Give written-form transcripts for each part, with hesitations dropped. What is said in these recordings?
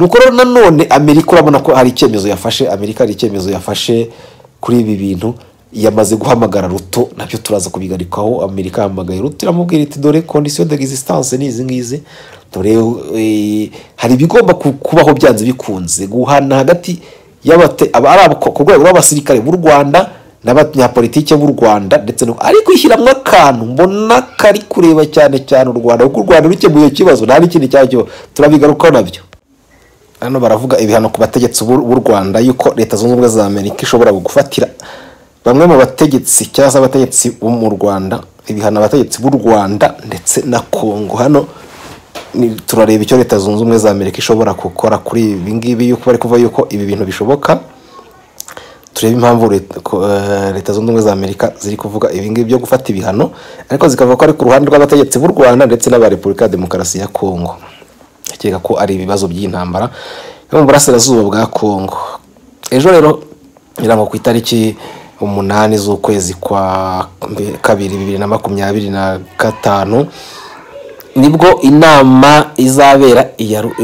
nuko rero nanone Amerika urabona ko hari icyemezo yafashe, Amerika hari icyemezo yafashe kuri ibi bintu, yamaze guhamagara Ruto, nabyo turaza kubigarikaho. Amerika yahamagaye Ruto iramubwira iti dore condition d'existence ni izi ngizi, dore hari bigomba kubaho byanze bikunze guhana hagati y'abari ku rwego rw'abasirikare b'u Rwanda n'abanyapolitike b'u Rwanda, ndetse no ari kwishyiramo akantu mbona kari kureba cyane cyane u Rwanda, kuko u Rwanda rukemuye ikibazo nta n'ikindi cyacyo, turabigarukaho nabyo. Hano baravuga ibihano ku bategetsi b'u Rwanda, yuko Leta Zunze Ubumwe za Amerika ishobora gufatira bamwe mu bategetsi cyangwa se abategetsi bo mu Rwanda, ibihano abategetsi b'u Rwanda ndetse na Kongo. Hano turareba icyo Leta Zunze Ubumwe za Amerika ishobora gukora kuri ibi ngibi, yuko bari kuvuga yuko ibi bintu bishoboka. Turebe impamvu Leta Zunze Ubumwe za Amerika ziri kuvuga ibi ngibi byo gufata ibihano, ariko zikavuga ko ari ku ruhande rw'abategetsi b'u Rwanda ndetse n'aba Repubulika ya Demokarasi ya Kongo. Akeka ko ari ibibazo by'intambara yo mu burasirazuba bwa Kongo. Ejo rero irango ku itariki 8 z'ukwezi kwa 2 2025 nibwo inama izabera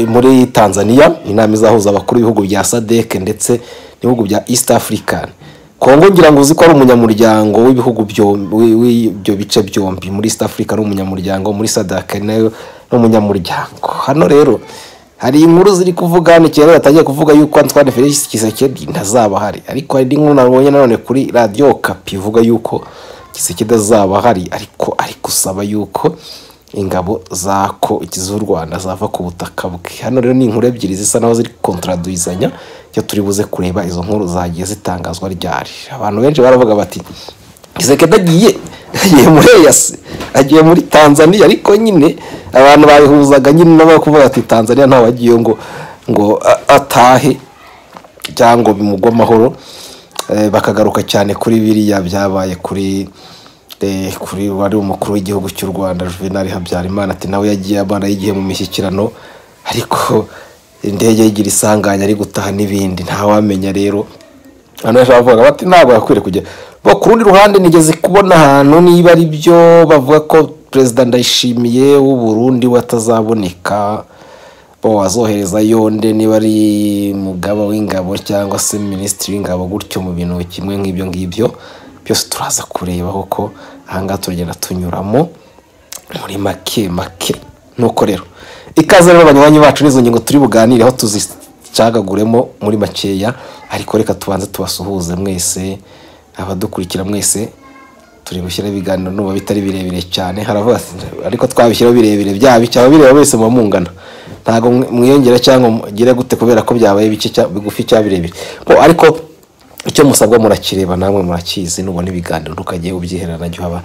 muri Tanzania, inama izahuza abakuru b'ibihugu bya SADC ndetse n'ibihugu bya East African. Kongo ngira ngo uzi ko ari umunyamuryango w'ibihugu byo bice byombi, muri East Africa ari umunyamuryango, muri SADC nayo n'umunyamuryango. Hano rero hari inkuru ziri kuvuga ni cyera yatangiye kuvuga yuko Antoine Felix Tshisekedi ntazaba hari, ariko hari inkuru nabonye nanone kuri Radio Okapi ivuga yuko Tshisekedi azaba hari, ariko ari gusaba yuko ingabo zako z'u Rwanda zava ku butaka bwe. Hano rero ni inkuru ebyiri zisa naho ziri contraduizanya, cyo turi buze kureba izo nkuru zagiye zitangazwa ryari. Abantu benshi baravuga bati Tshisekedi agiye muri EAC, agiye muri Tanzania, ariko nyine abantu babihuzaga nyine nabo kuvuga ati Tanzania ntawe agiye ngo atahe cyangwa bimugwa amahoro. Bakagaruka cyane kuri biriya byabaye kuri wari umukuru w'igihugu cy'u Rwanda Juvenal Habyarimana, ati nawe yagiye abana yigiye mu mishyikirano, ariko indege yigira isanganya ari gutaha n'ibindi ntawamenya. Rero hano bavuga bati ntabwo yakwiriye kujya. Bo ku rundi ruhande nigeze kubona ahantu niba ari byo bavuga ko President Ndayishimiye w'u Burundi watazaboneka, bo wazohereza yonde niba ari mugaba w'ingabo cyangwa se ministri w'ingabo, gutyo mu bintu kimwe nk'ibyo ngibyo byose turaza kureba ko ahanga tugenda tunyuramo muri make. Nuko rero ikaze rero abanywanyi bacu nizo ngingo turi buganire aho tuzicagaguremo muri makeya, ariko reka tubanze tubasuhuze mwese abadukurikira mwese. Turi gushyira ibiganiro nuba bitari birebire cyane, haravuga ariko twabishyiraho birebire byaba cyaba bireba wese mu mungana, ntago mwiyongera cyangwa gira gute kubera ko byabaye bigufi cya birebire. Ariko icyo musabwa murakireba namwe murakizi, nubona ibiganiro ntukagiye ubyiherana jyo haba.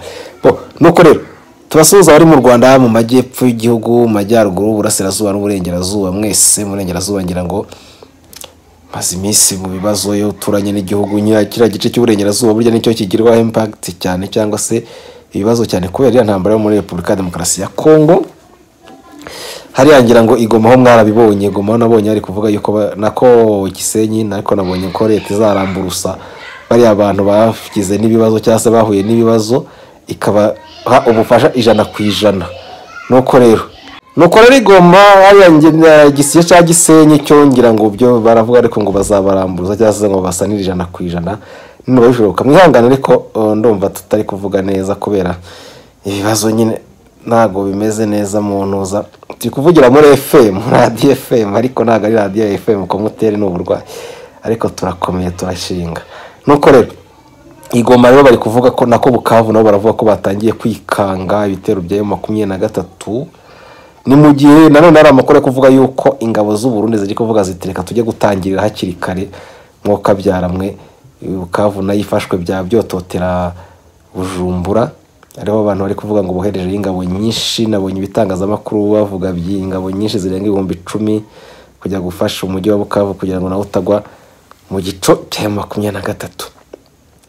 Nuko rero tubasuhuza bari mu Rwanda, mu majyepfo y'igihugu, mu majyaruguru, burasirazuba n'uburengerazuba. Mwese murengerazuba ngira ngo maze iminsi mu bibazo yo turanye n'igihugu kiriya gice cy'uburengerazuba, burya nicyo kigirwaho impact cyane cyangwa se ibibazo cyane kubera ya ntambara yo muri Repubulika ya Demokarasi ya Kongo. Hariya ngira ngo Igoma ho mwarabibonye, Igoma nabonye ari kuvuga yuko nako Gisenyi, ariko nabonye ko leta izaramburusa bari abantu bafikize n'ibibazo cyangwa se bahuye n'ibibazo, ikaba ubufasha 100%. Nuko rero Igoma hariya gisiye cya Gisenyi cyo ngira ngo byo baravuga ariko ngo bazabaramburuza cyangwa se ngo basanire 100%. Niba bishoboka mwihangane, ariko ndumva tutari kuvuga neza kubera ibibazo nyine ntago bimeze neza mu ntuza. Turi kuvugira muri FM, Radio FM, ariko ntago ari Radio FM ko muteri n'uburwayi, ariko turakomeye turashinga. Nuko rero Igoma rero bari kuvuga ko nako Bukavu nabo baravuga ko batangiye kwikanga ibitero bya 23. Ni mu gihe nanone ari amakuru kuvuga yuko ingabo z'u Burundi ziri kuvuga zitireka tujye gutangirira hakiri kare mwoka byaramwe. Bukavu nayifashwe bya byototera Bujumbura, ariho abantu bari kuvuga ngo bohereje ingabo nyinshi. Nabonye ibitangazamakuru bavuga by'ingabo nyinshi zirenga 10,000 kujya gufasha umujyi wa Bukavu kugira ngo nawo utagwa mu gico cya 23.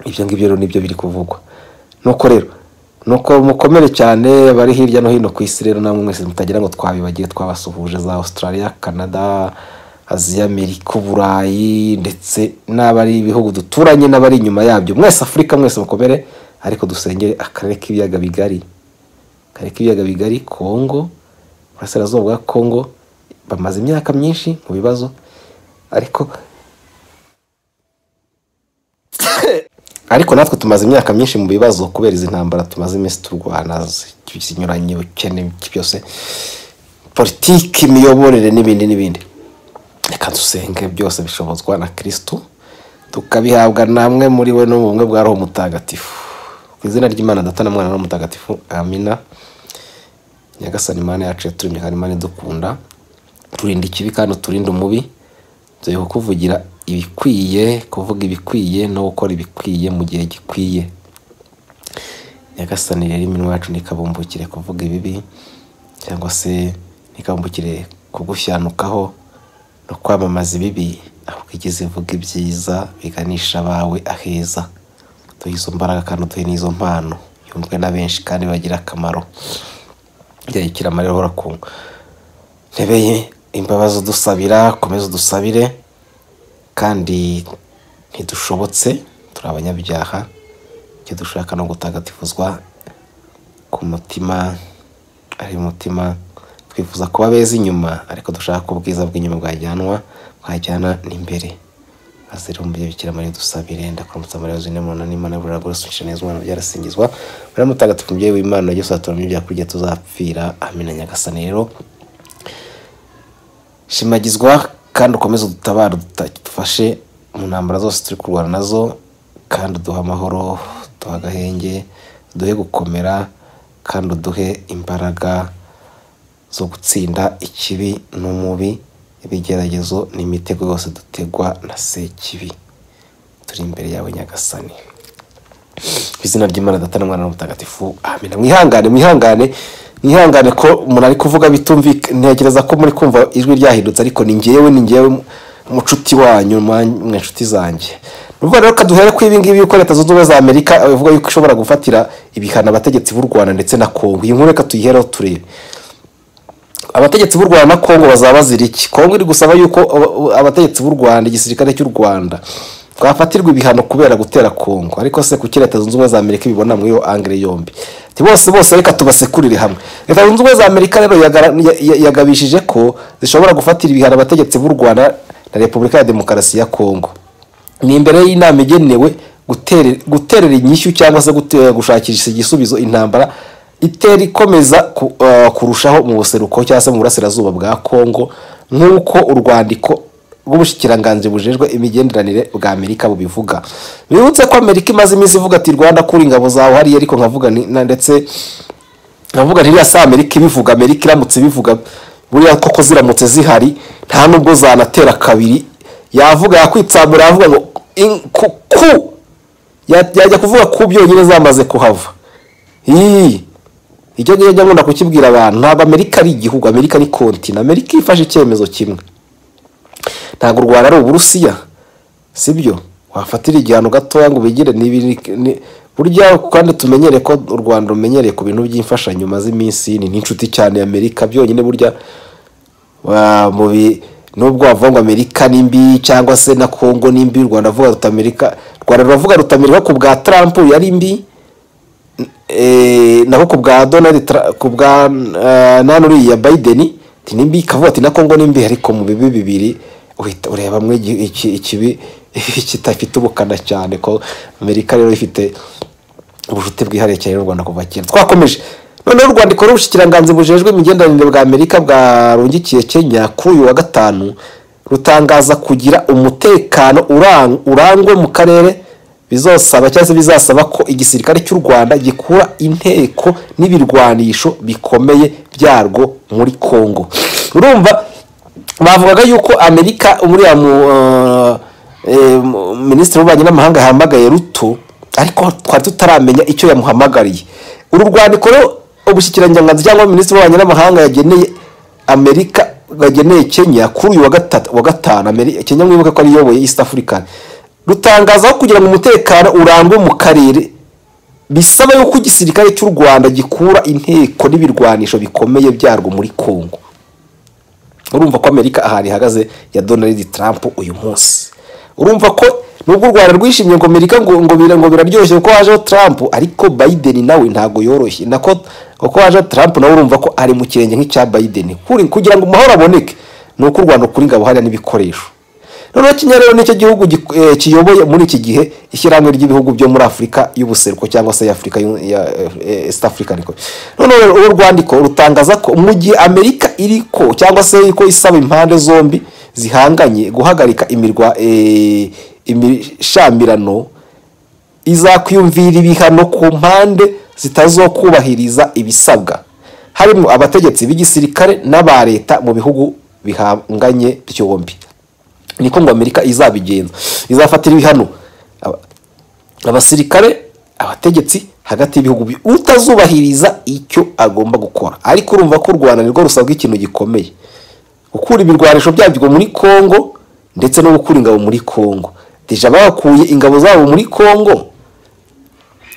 Ibyo ngibyo rero nibyo biri kuvugwa. Nuko rero mukomere cyane bari hirya no hino ku isi. Rero namwe mwese mutagira ngo twabibagiye, twabasuhuje za Australia, Canada, Aziya, Amerika, Burayi ndetse n'abari ibihugu duturanye n'abari inyuma yabyo. Mwese Afrika mwese mukomere, ariko dusengere akarere k'ibiyaga bigari, Kongo, burasirazuba bwa Kongo, bamaze imyaka myinshi mu bibazo, ariko natwe tumaze imyaka myinshi mu bibazo kubera izi ntambara tumaze iminsi turwana zinyuranye, ubukene byose, politiki, imiyoborere n'ibindi. Reka dusenge, byose bishobozwa na Kristo, tukabihabwa namwe muri we no mu bumwe bwa Roho Mutagatifu. Ku izina ry'Imana Data na Mwana na Mutagatifu, amina. Nyagasani Imana yacu yaturemye kandi Imana idukunda, turinda ikibi kandi uturinde umubi, tugiye kuvugira ibikwiye, kuvuga ibikwiye no gukora ibikwiye mu gihe gikwiye. Nyagasani rero iminwa yacu nikabumbukire kuvuga ibibi, cyangwa se nikabumbukire kugushanukaho no kwamamaza ibibi, ahubwo igize ivuga ibyiza biganisha abawe aheza. Duhe izo mbaraga kandi duhe n'izo mpano, yumvwe na benshi kandi bagira akamaro. Bikira Mariya uhora ku ntebe ye imbabazi udusabira, komeza udusabire, kandi ntidushobotse, turi abanyabyaha, icyo dushaka no gutagatifuzwa ku mutima, ari umutima twifuza kuba beza inyuma, ariko dushaka ko ubwiza bw'inyuma bwajyana n'imbere. Azira umubyeyi Bikira Mariya dusabire. Ndakuramutsa Mariya uzine mwana n'Imana buragora sunsha neza umwana byarasingizwa, Mariya mutagatifu umubyeyi w'Imana, Yesu aturamye ibyaha kurya tuzapfira, amina. Nyagasani rero shimagizwa kandi ukomeze udutabare, dufashe mu ntambara zose turi kurwana nazo, kandi uduhe amahoro, duhe agahenge, duhe gukomera, kandi uduhe imbaraga zo gutsinda ikibi n'umubi, ibigeragezo n'imitego yose dutegwa na Sekibi. Turi imbere yawe Nyagasani, ku izina ry'Imana Data na Mwana na Mutagatifu, amina. Mwihangane ko umuntu ari kuvuga bitumvikana, ntekereza ko muri kumva ijwi ryahindutse, ariko ni njyewe umucuti wanyu, mwe nshuti zanjye. Nuvuga rero kaduhere ko ibi ngibi yuko Leta Zunze Ubumwe za Amerika ivuga yuko ishobora gufatira ibihano abategetsi b'u Rwanda ndetse na Kongo. Iyi nkuru reka tuyihereho turebe. Abategetsi b'u Rwanda na Kongo bazaba bazira iki? Kongo iri gusaba yuko abategetsi b'u Rwanda, igisirikare cy'u Rwanda twafatirwa ibihano kubera gutera Kongo, ariko se kuki Leta Zunze Ubumwe za Amerika ibibona muri yo angle yombi? Bose reka tubasekurire hamwe. Leta Zunze Ubumwe za Amerika rero yagabishije ko zishobora gufatira ibihano abategetsi b'u Rwanda na Repubulika ya Demokarasi ya Kongo. Ni imbere y'inama igenewe guterera inyishyu cyangwa se gushakisha igisubizo intambara itera ikomeza kurushaho mu buseruko cyangwa se mu burasirazuba bwa Kongo, nk'uko urwandiko rw'ubushikiranganje bujejwe imigenderanire bwa Amerika bubivuga. Bibutse ko Amerika imaze iminsi ivuga ati Rwanda kuri ingabo zawe hari, ariko nkavuga ndetse nkavuga ntiriya sa Amerika ibivuga, Amerika iramutse bivuga buriya koko ziramutse zihari nta nubwo zanatera kabiri, yavuga yakwitsamura, yavuga ngo yajya kuvuga ku byonyine zamaze kuhava. Icyo gihe njya nkunda kukibwira abantu, ntabwo Amerika ari igihugu, Amerika ni kontinent. Amerika ifashe icyemezo kimwe, ntabwo u Rwanda ari Uburusiya, sibyo wafatira igihano gatoya ngo bigire burya, kandi tumenyereye ko u Rwanda rumenyereye ku bintu by'imfashanyo maze iminsi, ni inshuti cyane Amerika byonyine. Burya nubwo wavuga ngo Amerika ni mbi cyangwa se na Kongo ni mbi, u Rwanda ruvuga ruta Amerika, Rwanda ruvuga ruta Amerika ku bwa Trump yari mbi, naho ku bwa Donald Trump, ku bwa nanuriya Biden ni mbi, kavuga ati na Kongo ni mbi, ariko mu bibi bibiri ureba mwe ikibi kitafite ubukana cyane, ko Amerika rero ifite ubucuti bwihariye cyane n'u Rwanda kuva kera. Twakomeje noneho urwandiko rw'ubushikiranganje bujejwe imigenderanire bwa Amerika bwarungikiye Kenya kuri uyu wa gatanu, rutangaza kugira umutekano urangwe mu karere, bizosaba cyangwa se bizasaba ko igisirikare cy'u Rwanda gikura inteko n'ibirwanisho bikomeye byarwo muri Kongo. Urumva bavugaga yuko Amerika umuriya minisitiri w'ububanyi n'amahanga yahamagaye Ruto, ariko twari tutaramenya icyo yamuhamagariye. Uru rwandiko ubushikiranganje cyangwa minisitiri w'ububanyi n'amahanga yageneye Amerika, yageneye Kenya kuri uyu wa gatanu, Kenya mwibuke ko ari yoboye East African, rutangaza kugira ngo umutekano urangwe mu karere, bisaba yuko igisirikare cy'u Rwanda gikura inteko n'ibirwanisho bikomeye byarwo muri Kongo. Urumva ko Amerika ahari ihagaze ya Donald Trump uyu munsi. Urumva ko nubwo u Rwanda rwishimye ngo Amerika ngo biraryoshye ko haje Trump, ariko Biden nawe ntago yoroshye, nako ko haje Trump nawe urumva ko ari mu kirenge nk'icya Biden, kugira ngo amahoro aboneke nuko u Rwanda kuri ngabo hariya n'ibikoresho. Noneho Kenya rero nicyo gihugu kiyoboye muri iki gihe ishyirahamwe ry'ibihugu byo muri Afurika y'ubuseruko cyangwa se Afrika ya East Africa niko. Noneho u Rwandiko rutangaza ko mu gihe Amerika iriko cyangwa se iko isaba impande zombi zihanganye guhagarika imishamirano izakwiyumvira ibihano ku mpande zitazokubahiriza ibisabwa, harimo abategetsi b'igisirikare n'aba leta mu bihugu bihanganye byombi. Niko ngo Amerika izabigenza, izafatira ibihano abasirikare, abategetsi hagati y'ibihugu utazubahiriza icyo agomba gukora. Ariko urumva ko u Rwanda nirwo rusabwa ikintu gikomeye, gukura ibirwanisho byabyo muri Kongo ndetse no gukura ingabo muri Kongo. Deja bakuye ingabo zabo muri Kongo,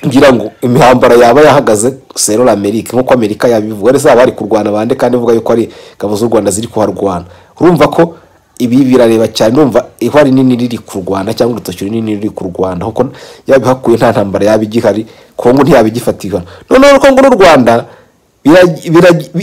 ngira ngo imihambara yaba yahagaze Sero l'Amerique nkuko Amerika yabivuga, ari zaba ari kurwana bande kandi vuga yuko ari ingabo z'u Rwanda ziri kuharwana. Urumva ko ibi birareba cyane, urumva ihwari nini riri ku Rwanda cyangwa urutoki nini riri ku Rwanda, kuko yabihakuye nta ntambara yabigihari, Kongo ntiyabigifatika. Noneho Kongo n'u Rwanda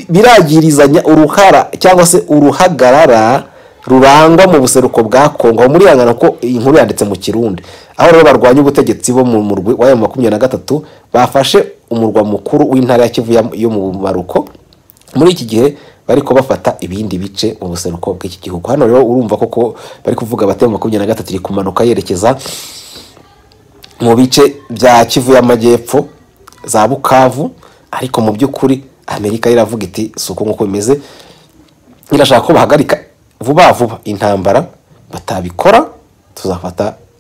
biragirizanya uruhara cyangwa se uruhagarara rurangwa mu buseruko bwa Kongo. Muri yangana ko inkuru yanditse mu Kirundi, aho rero barwanya ubutegetsi bo mu murwi wa 23 bafashe umurwa mukuru w'intara ya Kivu yo mu Maruko. Muri iki gihe bariko bafata ibindi bice mu buseruko bw'iki gihugu. Hano rero urumva koko bari kuvuga batema 23 iri kumanuka yerekeza mu bice bya Kivu y'Amajyepfo za Bukavu, ariko mu by'ukuri Amerika iravuga iti suko nkuko bimeze, irashaka ko bahagarika vuba intambara. Batabikora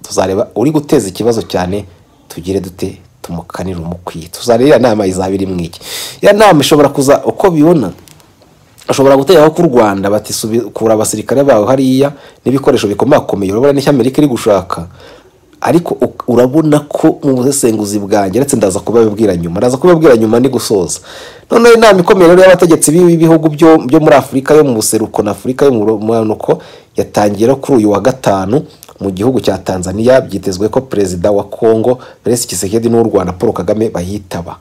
tuzareba uri guteza ikibazo cyane, tugire dute tumukanira umukwiye. Tuzareba nama izabiri mwiki ya nama ishobora kuza uko bibona, ashobora gutera ku Rwanda batisubira abasirikare bawe hariya n'ibikoresho bikomakomeye. Urabona n'icyo Amerika iri gushaka, ariko urabona ko mu busesenguzi bwanjye ndetse ndaza kubabwira nyuma ni gusoza. None inama ikomeye rero y'abategetsi b'ibihugu byo muri Afurika yo mu buseruko na Afurika yo mu manuko yatangira kuri uyu wa gatanu mu gihugu cya Tanzania. Byitezwe ko Perezida wa Kongo Felix Tshisekedi n'u Rwanda Paul Kagame bayitaba.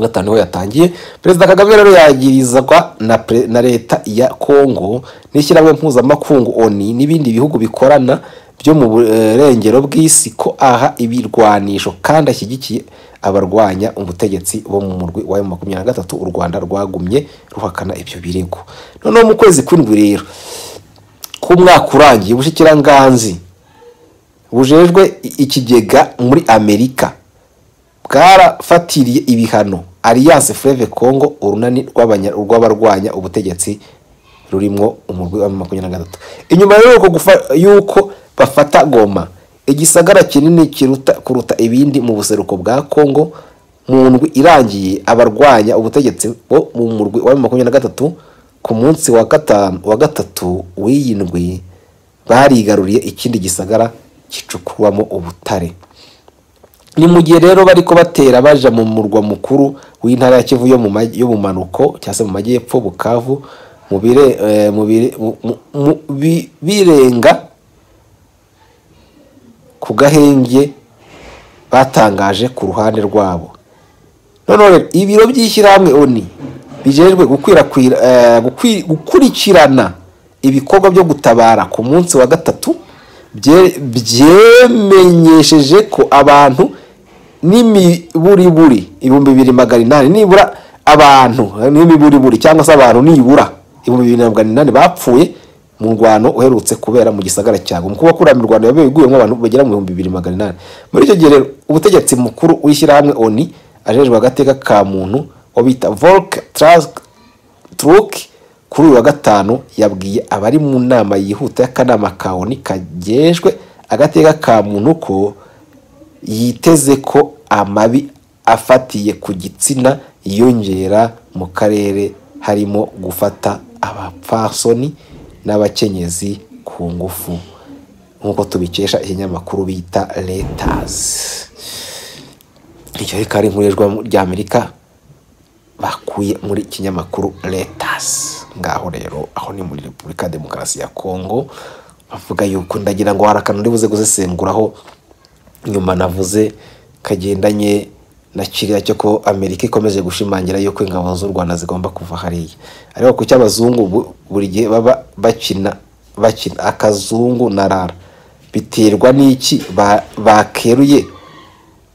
Gatanu ho yatangiye. Perezida Kagame rero yagirizwa na leta ya Kongo n'ishyirahamwe mpuzamakungu ONU n'ibindi bihugu bikorana byo mu burengero bw'isi ko aha ibirwanisho kandi ashyigikiye abarwanya ubutegetsi bo mu murwi wa 23. U Rwanda rwagumye ruhakana ibyo birego. Noneho mu kwezi kw'indwi rero ku mwaka urangiye, ubushikiranganzi bujejwe ikigega muri Amerika bwarafatiriye ibihano Alliance Fleuve Congo, urunani rw'abarwanya ubutegetsi rurimo umurwi wa 23. Inyuma yuko bafata Goma, igisagara kinini kuruta ibindi mu buseruko bwa Kongo, mu ndwi irangiye abarwanya ubutegetsi bo mu murwi wa 23 ku munsi wa gatatu w'iyindwi barigaruriye ikindi gisagara kicukurwamo ubutare. Ni mu gihe rero bariko batera baja mu murwa mukuru w'intara ya Kivu yo mu manuko cyase mu majyepfo Bukavu, birenga ku gahenge batangaje ku ruhande rwabo. None ibiro by'ishyirahamwe ONU bijejwe gukurikirana ibikorwa byo gutabara ku munsi wa gatatu byemenyesheje ko abantu n'imiburiburi 2800 nibura abantu n'imiburiburi cyangwa se abantu nibura 2800 bapfuye mu ngwano uherutse kubera mu gisagara cyago. Mukuba kuri Rwanda yabeguyemo abantu bagera mu 2800. Muri icyo gihe rero ubutegetsi mukuru w'ishyirahamwe ONU ajejwe agateka ka muntu obita Volker Turk kuri wa gatanu yabwiye abari mu nama yihuta y'akanama ka ONU kagejwe agateka ka muntu ko yiteze ko amabi afatiye ku gitsina yiyongera mu karere, harimo gufata abapfasoni n'abakenyezi ku ngufu, nkuko tubikesha ikinyamakuru bita Reuters. Icyo rikari inkuru ry'Amerika bakuye muri kinyamakuru Reuters. Ngaho rero aho ni muri Repubulika Demokarasi ya Kongo, bavuga yuko ndagira ngo harakana ndibuze gusesenguraho nyuma navuze kagendanye na kiriya cyo ko Amerika ikomeje gushimangira yuko ingabo z'u Rwanda zigomba kuva hariya. Ariko ku cy'abazungu buri gihe baba bakina akazungu na rara, biterwa n'iki bakeruye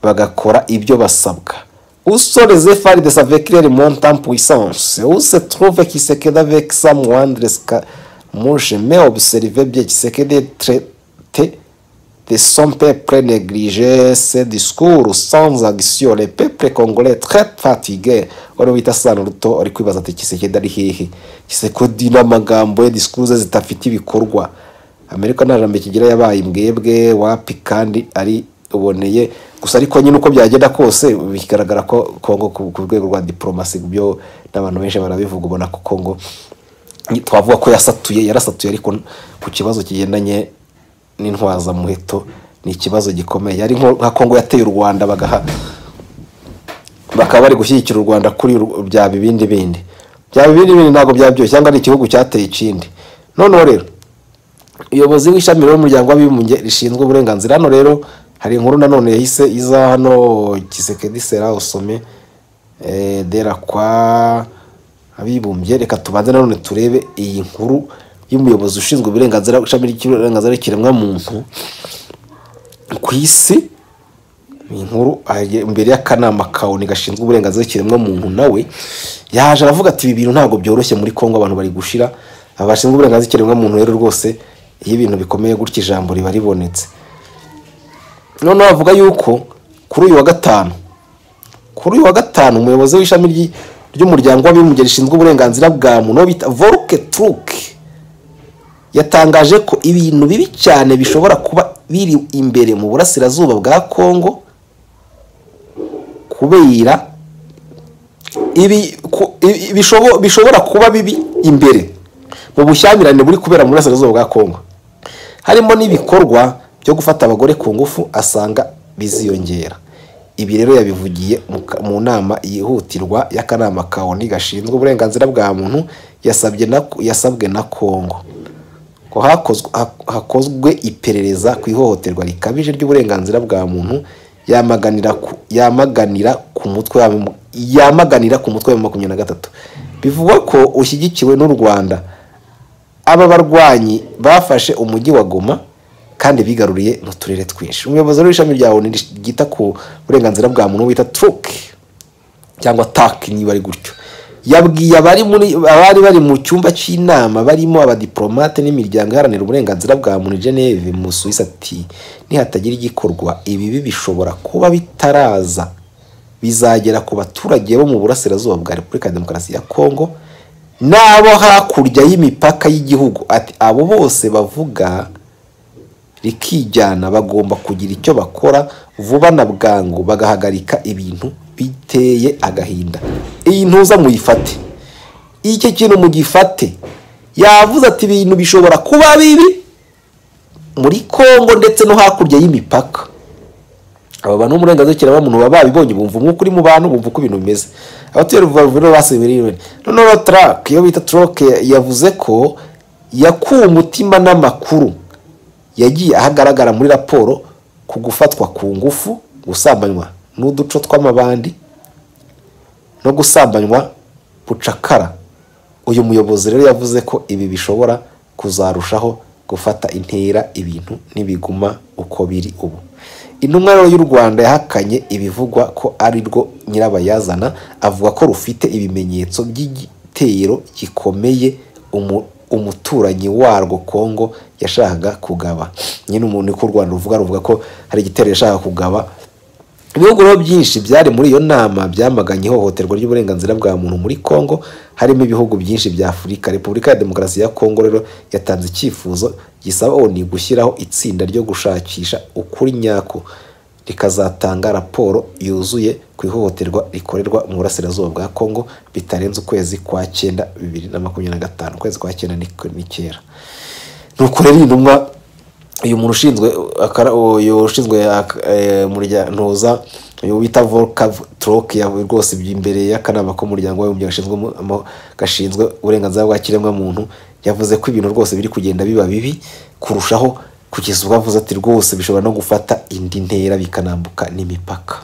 bagakora ibyo basabwa. Où sont les efforts de sa véclère monte en puissance? Où se trouve Tshisekedi avec sa moindre moi jamais observé bien Tshisekedi traité de son peuple négligé ses discours sans action. Le peuple congolais très fatigué. Wano bita Sano Ruto ari kwibaza ati Tshisekedi ari hehe? Tshisekedi n'amagambo ye discours zitafite ibikorwa. Amerika nta jambo kigira yabaye imbwebwe wapi kandi ari uboneye gusa. Ariko nyine uko byagenda kose bigaragara ko Kongo ku rwego rwa diplomasi byo n'abantu benshi barabivuga, ubona ko Kongo twavuga ko yarasatuye ariko ku kibazo kigendanye n'intwaza muheto ni ikibazo gikomeye. Ari nka Kongo yateye u Rwanda bakaba bari gushyigikira u Rwanda kuri bya bibindi ntabwo byabyo cyangwa ari igihugu cyateye ikindi. None rero uyobozi w'ishami ry'umuryango w'abibumbye rishinzwe uburenganzira hano rero hari inkuru nanone yahise iza hano Tshisekedi sera usome dera kwa abibumbye. Reka tubanze nanone turebe iyi nkuru y'umuyobozi ushinzwe uburenganzira ishami ry'uburenganzira kiremwa muntu ku isi. Inkuru imbere y'akanama kaoni gashinzwe uburenganzira kiremwa muntu, nawe yaje aravuga ati ibi bintu ntabwo byoroshye muri Kongo, abantu bari gushira. Abashinzwe uburenganzira kiremwa muntu rero rwose iyo ibintu bikomeye gutya ijambo riba ribonetse. None bavuga yuko kuri uyu wa gatanu umuyobozi w'ishami ry'umuryango w'abibumbye rishinzwe uburenganzira bwa muntu bita Volker Turk yatangaje ko ibintu bibi cyane bishobora kuba biri imbere mu burasirazuba bwa Kongo kubera bishobora kuba bibi imbere mu bushyamirane buri kubera mu burasirazuba bwa Kongo, harimo n'ibikorwa byo gufata abagore ku ngufu asanga biziyongera. Ibi rero yabivugiye mu nama yihutirwa y'akanama kaoni gashinzwe uburenganzira bwa muntu yasabwe na Kongo ko hakozwe iperereza ku ihohoterwa rikabije ry'uburenganzira bwa muntu yamaganira ku mutwe wa 23. Bivugwa ko ushyigikiwe n'u Rwanda. Aba barwanyi bafashe umujyi wa Goma kandi bigaruriye mu turere twinshi. Umuyobozi w'ishami rya ONU ryita ku burenganzira bwa muntu bita Turk cyangwa Tak niba ari gutyo, yabwiye abari bari mu cyumba cy'inama barimo abadiplomate n'imiryango iharanira uburenganzira bwa muntu Geneve mu Suisse ati nihatagira igikorwa ibibi bishobora kuba bitaraza bizagera ku baturage bo mu burasirazuba bwa Repubulika ya Demokarasi ya Kongo n'abo hakurya y'imipaka y'igihugu. Ati abo bose bavuga rikijyana bagomba kugira icyo bakora vuba na bwangu bagahagarika ibintu biteye agahinda. Iyi ntuza muyifate, iki kintu mugifate. Yavuze ati ibintu bishobora kuba bibi muri Kongo ndetse no hakurya y'imipaka. Aba bantu umurenganzira kiraba muntu babibonye bumva umwuka uri mu bantu, bumva uko ibintu bimeze. Abatero bavuro basubiriwe. None Track iyo bita Track yavuze ko yakuye umutima n'amakuru yagiye ahagaragara muri raporo ku gufatwa ku ngufu, gusambanywa n'uduco tw'amabandi no gusambanywa bucakara. Uyu muyobozi rero yavuze ko ibi bishobora kuzarushaho gufata intera ibintu nibiguma uko biri ubu. Intumwa y'u Rwanda yahakanye ibivugwa ko ari rwo nyirabayazana, avuga ko rufite ibimenyetso by'igitero gikomeye umuturanyi warwo Kongo yashakaga kugaba. Nyine umuntu ko u Rwanda ruvuga ko hari igitero yashaka kugaba. Ibihugu byinshi byari muri iyo nama byamaganye ihohoterwa ry'uburenganzira bwa muntu muri Kongo, harimo ibihugu byinshi bya Afurika. Repubulika ya Demokarasi ya Kongo rero yatanze icyifuzo gisaba ONU gushyiraho itsinda ryo gushakisha ukuri nyako rikazatanga raporo yuzuye ku ihohoterwa rikorerwa mu burasirazuba bwa Kongo bitarenze ukwezi kwa 9 2025. Ukwezi kwa 9 ni kera. Nuko rero intumwa uyu muntu ushinzwe ntuza uyu bita Volker Turk rwose by'imbere y'akanama ko muryango w'umuryango gashinzwe uburenganzira bwa kiremwa muntu yavuze ko ibintu rwose biri kugenda biba bibi kurushaho, kugeza ubwo avuze ati rwose bishobora no gufata indi ntera bikanambuka n'imipaka.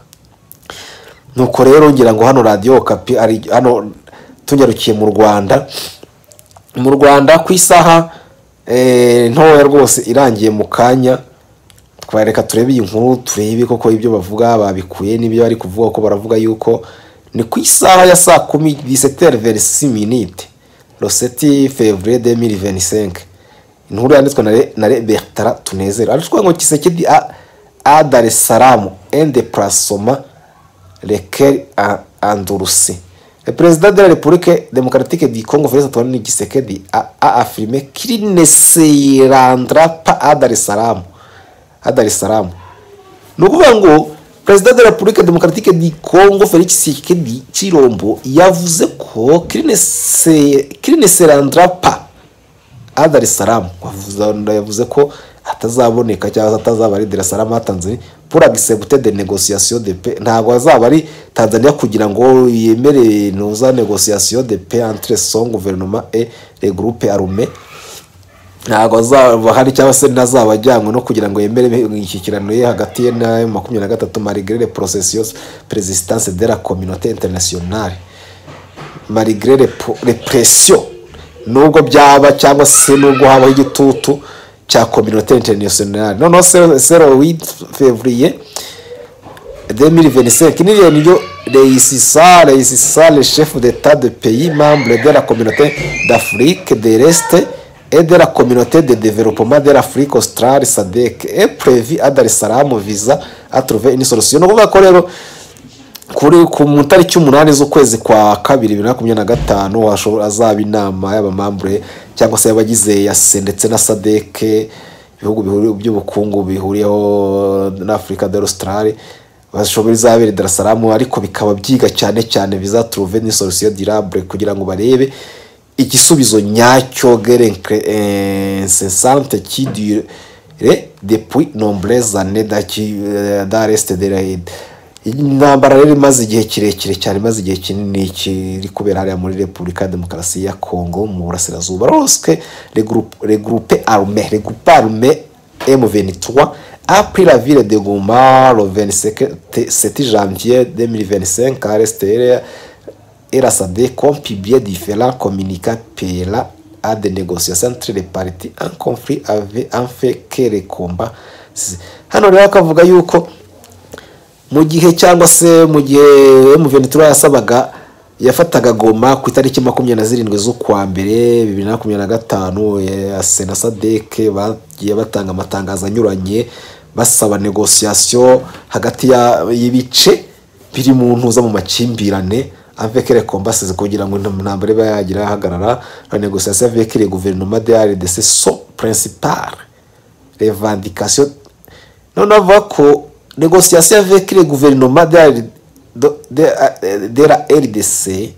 nuko rero ngira ngo hano Radio Okapi ari hano tunyarukiye mu Rwanda ku isaha ntoya rwose irangiye mu kanya. Twareka turebe iyi nkuru turebe koko ibyo bavuga babikuye n'ibyo bari kuvuga ko baravuga yuko ni ku isaha ya saa 17h26 le 7 février 2025. Inkuru yanditswe na Bertrand Tunezero ariko ngo Tshisekedi à Dar es Salaam un déplacement lequel endurci. Le président de la République démocratique du Congo Félix Antoine Tshisekedi a affirmé qu'il ne se rendra pas à Dar es Salaam. Nukuvuga ngo président de la République démocratique du Congo Félix Tshisekedi Chilombo yavuze ko qu'il ne se rendra pas à Dar es Salaam. Yavuze ko atazaboneka cyangwa atazaba ari Dar es Salaam Tanzania pour accepter des négociations de paix. Ntabwo azaba ari Tanzania kugira ngo yemere noza négociations de paix entre son gouvernement et les groupes armés. Ntabwo azaba hari cyangwa se nazaba ajyanywe no kugira ngo yemere imishyikirano ye hagati ye na 23 malgré les processus persistance de la communauté internationale, malgré les pressions, nubwo byaba cyangwa se nubwo habaho igitutu cya communauté internationale. Non, c'est le 8 février 2025 niyo réussissant le chef d'état de pays membres de la communauté d'Afrique de l'Est et de la communauté de développement de l'Afrique australe SADC est prévu à Dar es Salaam visa à trouver une solution. Nukuvuga ko rero kuri ku mutariki 8 z'ukwezi kwa 2025 azaba inama y'abamambre cyangwa se yabagize yase ndetse na SADC ibihugu bihuriye by'ubukungu bihuriyeho na Africa de l'Australie bashobora izabere Dar es Salaam ariko bikaba byiga cyane visa trouver une solution durable kugira ngo barebe igisubizo nyacyo incessante qui dure depuis nombreuses années dans l'est de la Haine. Intambara rero imaze igihe kirekire cyane, imaze igihe kinini kiri kubera hariya muri Repubulika ya Demokarasi ya Congo mu burasirazuba. Lorsque les groupes armés M23 a pris la ville de Goma le 27 janvier 2025 à l'est et la SADC ont publié différents communiqués appelant à des négociations entre les parties en conflit avait en fait que les combats. Hano rero akavuga yuko mu gihe cyangwa se mu gihe M23 yasabaga yafataga Goma ku itariki 27 z'ukwa mbere 2025 ya Sena SADC bagiye batanga amatangazo anyuranye basaba négociation hagati y'ibice biri mu ntuza mu makimbirane avec les combats kugira ngo intambara bayagira hagarara. La négociation avec le gouvernement de RDC sont principales revendications. Non ava ko négociation avec le gouvernement de la RDC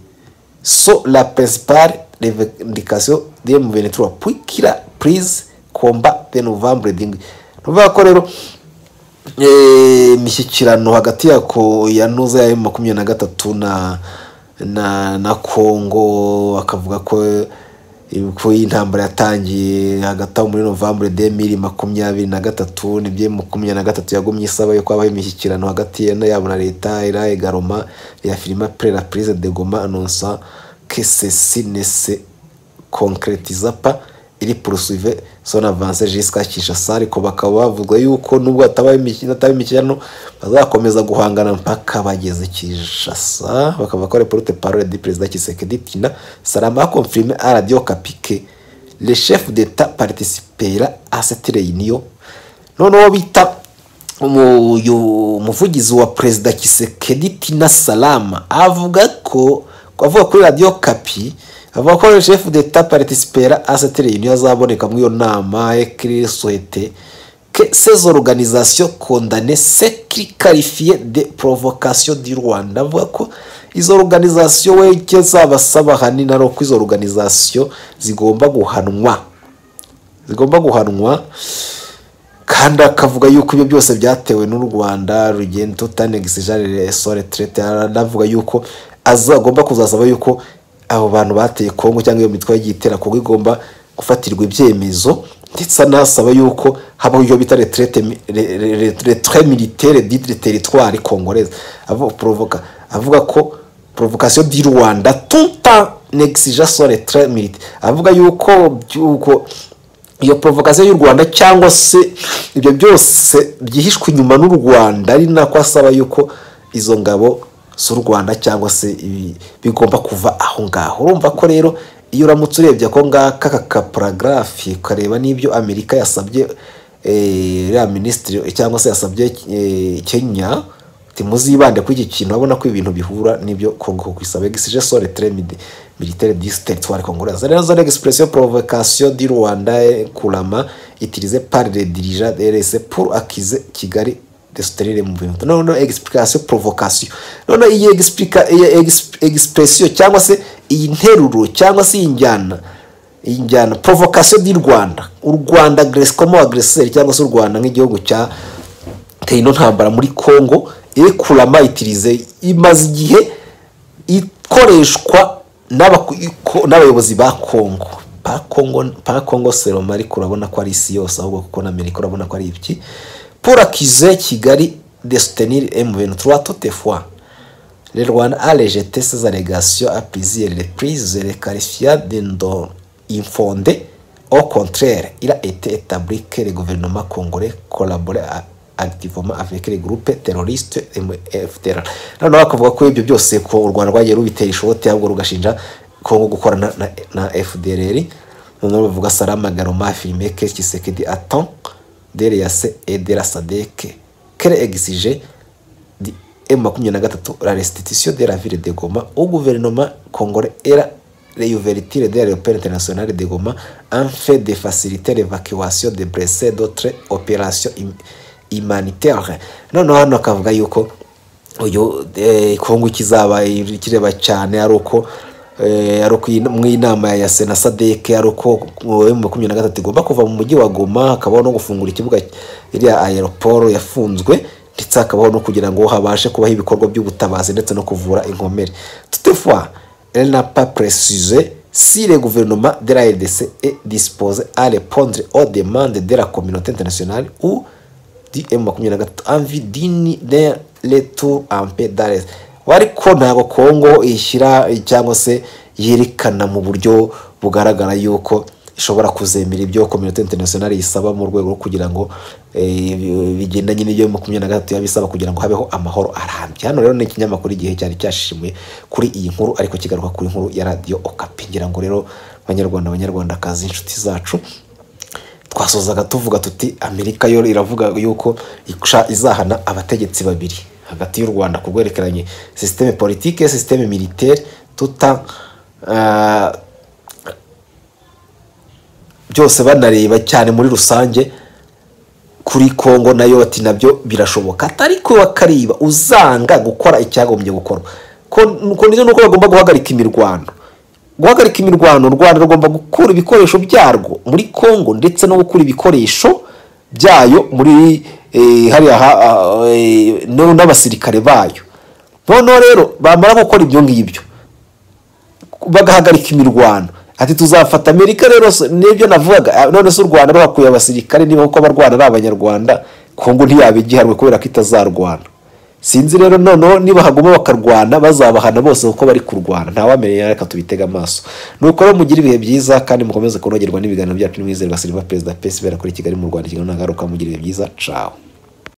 sont la principale revendication de M23 puis qu'il a prise combat de novembre dingue. Nuva ko rero mishyikirano hagati yako yanuza ya 23 na Congo akavuga ko intambara yatangiye hagati muri Novembre 2023 nibye 23 yagumye isaba yo kwabaho imishyikirano hagati yabo na leta iraye Garoma ya firma après la prise de Goma annonçant que ceci ne se concrétisa pas. Il poursuivait son avancée jusqu'à Kinshasa ariko bakaba bavuga yuko nubwo atabaye imikino bazakomeza guhangana mpaka bageze Kinshasa. Bakaba ko porte-parole du président Tshisekedi Tina Salama a confirmé à Radio Okapi que le chef d'État participera à cette réunion. Noneho bita umuvugizi wa président Tshisekedi Tina Salama avuga kuri Radio Okapi avuga ko le chef d'État participera à cette réunion azaboneka mu yo nama écrit souhaité que ces organisations condamnées ce qui qualifié de provocation du Rwanda. Avuga ko izo organisation weke zabasaba hanina ro ko izo organisation zigomba guhanwa kandi akavuga yuko ibyo byose byatewe n'u Rwanda rugendo tutanexigere sore traité. Aravuga yuko azagomba kuzasaba yuko abo bantu bateye Kongo cyangwa iyo mitwe y'igitera kuko igomba gufatirwa ibyemezo ndetse anasaba yuko habaho iyo bita retraite militaire du territoire congolaise avo provoca avuga ko provocation du Rwanda tout en exigeant son retrait militaire, avuga yuko iyo provocation y'u Rwanda cyangwa se ibyo byose byihishwe inyuma n'u Rwanda ari nako asaba yuko izo ngabo z'u Rwanda cyangwa se bigomba kuva aho ngaho. Urumva ko rero iyo uramutse urebye ko ngaka ka paragraph ukareba n'ibyo Amerika yasabye ya ministry cyangwa se yasabye Kenya muzibande kuri iki kintu, abona ko ibintu bihura n'ibyo Congo kwisaba exige sur le trait militaire du territoire congolais. C'est l'expression provocation du Rwanda Kurama utilisée par les dirigeants de RS pour accuser Kigali de soutenir le mouvement. Non, explication provocation. Non, iyi expression cyangwa se iyi nteruro cyangwa se injyana provocation du Rwanda. U Rwanda agresse comme agresseur cyangwa se u Rwanda nk'igihugu cya ino ntambara muri Congo Kurama itirize imaze igihe ikoreshwa n'abayobozi ba Congo Seloma, ariko urabona ko ari isi yose ahubwo kuko na Amerika urabona ko ari ibiki pour accuser Kigali de soutenir M23. Toutefois le Rwanda a rejeté ces allégations à plusieurs reprises, les qualifiant d'infondées. Au contraire, il a été établi que le gouvernement congolais collaborait activement avec les groupes terroristes FDLR. None bakavuga ko ibyo byose ko u Rwanda rwagiye rubitera ishoti ahubwo rugashinja Kongo gukorana na FDLR. None bavuga Salama Garoma affirmé que Tshisekedi attend de l'EAC et de la SADC qu'elle exige du M23 la restitution de la ville de Goma au gouvernement congolais et la réouverture de l'aéroport international de Goma en fait de faciliter l'évacuation des blessés d'autres opérations humanitaire. None hano akavuga yuko uyu Kongo kizaba kireba cyane aruko mu inama ya Sena SADC aruko M23 igomba kuva mu mujyi wa Goma, hakabaho no gufungura ikibuga iriya aeroport yafunzwe, ndetse hakabaho no kugira ngo habashe kubaho ibikorwa by'ubutabazi ndetse no kuvura inkomere. Toutefois, elle n'a pas précisé si le gouvernement de la RDC est disposé à répondre aux demandes de la communauté internationale ou di M23 envie d'un retour en paix d'Arès. Wariko ntago Kongo ishyira cyangwa se yerekana mu buryo bugaragara yuko ishobora kuzemera ibyo communauté internationale yisaba mu rwego kugira ngo bigendanye n'ibyo M23 yabisaba kugira ngo habeho amahoro arambye. Hano rero n'ikinyamakuru igihe cyari cyashimwe kuri iyi nkuru, ariko kigaruka kuri nkuru ya Radio Okapi. Ngira ngo rero abanyarwandakazi inshuti zacu twasozaga tuvuga tuti Amerika yo iravuga yuko izahana abategetsi babiri hagati y'u Rwanda kugwerekeranye système politique et système militaire tuta byose banareba cyane muri rusange kuri Kongo nayo ati nabyo birashoboka, atariko bakariba uzanga gukora icyagombye gukora ko nizo nuko bagomba guhagarika imirwano. U Rwanda rugomba gukura ibikoresho byarwo muri Kongo ndetse no gukura ibikoresho byayo muri hariya n'abasirikare bayo. None rero bamara gukora ibyo ngibyo bagahagarika imirwano, ati tuzafata Amerika. Rero nibyo navuga, none se u Rwanda rwakuye abasirikare niba uko barwana ari abanyarwanda, Kongo ntiyabigiharwe kubera ko itazarwana. Sinzi rero none niba haguma bakarwana bazabahana bose uko bari kurwana, nta wamenye. Reka tubitega amaso. Nuko rero mugira ibihe byiza kandi mukomeze kunogerwa n'ibiganiro byacu n'imwizerwa Silva President PSB kuri Kigali mu Rwanda. Kiganiro nagaruka mugira ibihe byiza. Ciao.